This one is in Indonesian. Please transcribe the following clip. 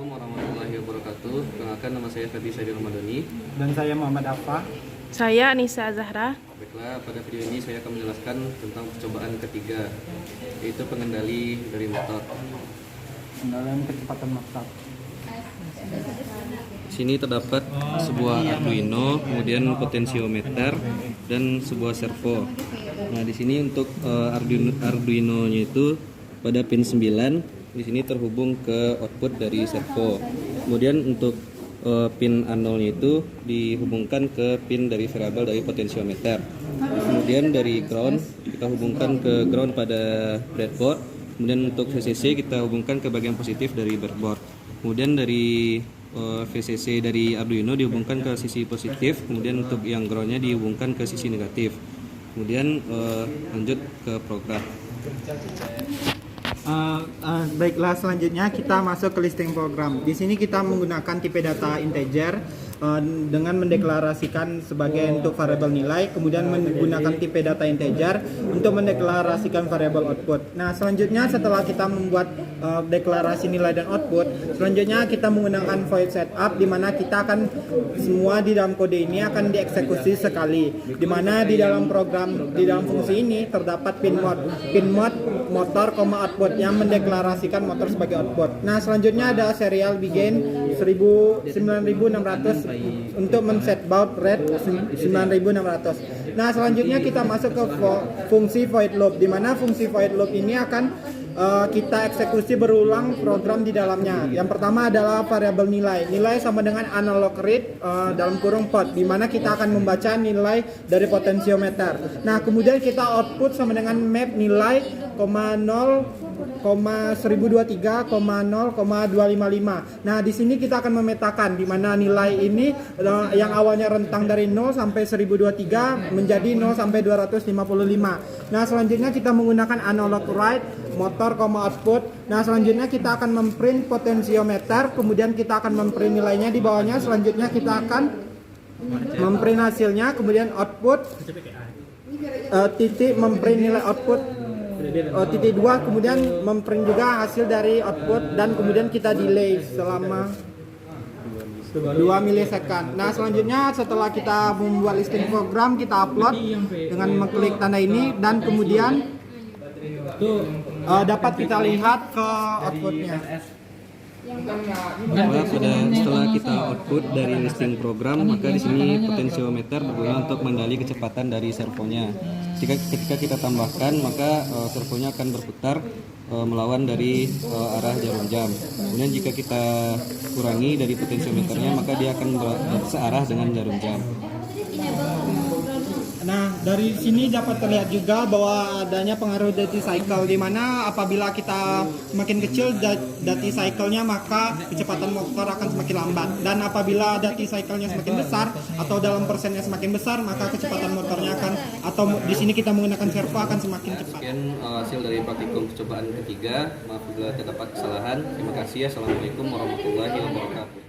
Assalamualaikum warahmatullahi wabarakatuh. Perkenalkan, nama saya Ferdi Saidi Ramadhani. Dan saya Muhammad Affa. Saya Anissa Zahra. Baiklah, pada video ini saya akan menjelaskan tentang percobaan ketiga, yaitu pengendali dari motor. Pengendalian kecepatan motor. Di sini terdapat sebuah Arduino, kemudian potensiometer dan sebuah servo. Nah, di sini untuk Arduino-nya itu pada pin 9 di sini terhubung ke output dari servo. Kemudian untuk pin A0-nya itu dihubungkan ke pin dari variabel dari potensiometer. Kemudian dari ground kita hubungkan ke ground pada breadboard. Kemudian untuk VCC kita hubungkan ke bagian positif dari breadboard. Kemudian dari VCC dari Arduino dihubungkan ke sisi positif. Kemudian untuk yang groundnya dihubungkan ke sisi negatif. Kemudian lanjut ke program. Baiklah, selanjutnya kita masuk ke listing program. Di sini kita menggunakan tipe data integer dengan mendeklarasikan sebagai untuk variabel nilai, kemudian menggunakan tipe data integer untuk mendeklarasikan variabel output. Nah, selanjutnya setelah kita membuat deklarasi nilai dan output, selanjutnya kita menggunakan void setup, di mana kita akan semua di dalam kode ini akan dieksekusi sekali, di mana di dalam program, di dalam fungsi ini terdapat pin mode motor, output yang mendeklarasikan motor sebagai output. Nah, selanjutnya ada serial begin 9600 untuk men-set baud rate 9600. Nah, selanjutnya kita masuk ke fungsi void loop, di mana fungsi void loop ini akan kita eksekusi berulang program di dalamnya. Yang pertama adalah variabel nilai. Nilai sama dengan analog read dalam kurung pot, di mana kita akan membaca nilai dari potensiometer. Nah, kemudian kita output sama dengan map nilai 0,1023,0,255. Nah, di sini kita akan memetakan di mana nilai ini yang awalnya rentang dari 0 sampai 1023 menjadi 0 sampai 255. Nah, selanjutnya kita menggunakan analog write motor, output. Nah, selanjutnya kita akan memprint potensiometer, kemudian kita akan memprint nilainya di bawahnya. Selanjutnya kita akan memprint hasilnya, kemudian output titik memprint nilai output titik 2, kemudian memprint juga hasil dari output, dan kemudian kita delay selama 2 milisecond. Nah, selanjutnya setelah kita membuat listing program, kita upload dengan mengklik tanda ini, dan kemudian dapat kita lihat ke outputnya. Setelah kita output dari listing program, maka di sini potensiometer berguna untuk mengendali kecepatan dari servonya. Ketika kita tambahkan, maka servonya akan berputar melawan dari arah jarum jam. Kemudian jika kita kurangi dari potensiometernya, maka dia akan searah dengan jarum jam. Nah, dari sini dapat terlihat juga bahwa adanya pengaruh duty cycle, di mana apabila kita semakin kecil duty cycle-nya, maka kecepatan motor akan semakin lambat, dan apabila duty cycle-nya semakin besar atau dalam persennya semakin besar, maka kecepatan motornya akan, atau di sini kita menggunakan servo, akan semakin cepat. Sekian hasil dari praktikum percobaan ketiga. Maaf bila terdapat kesalahan. Terima kasih. Assalamualaikum warahmatullahi wabarakatuh.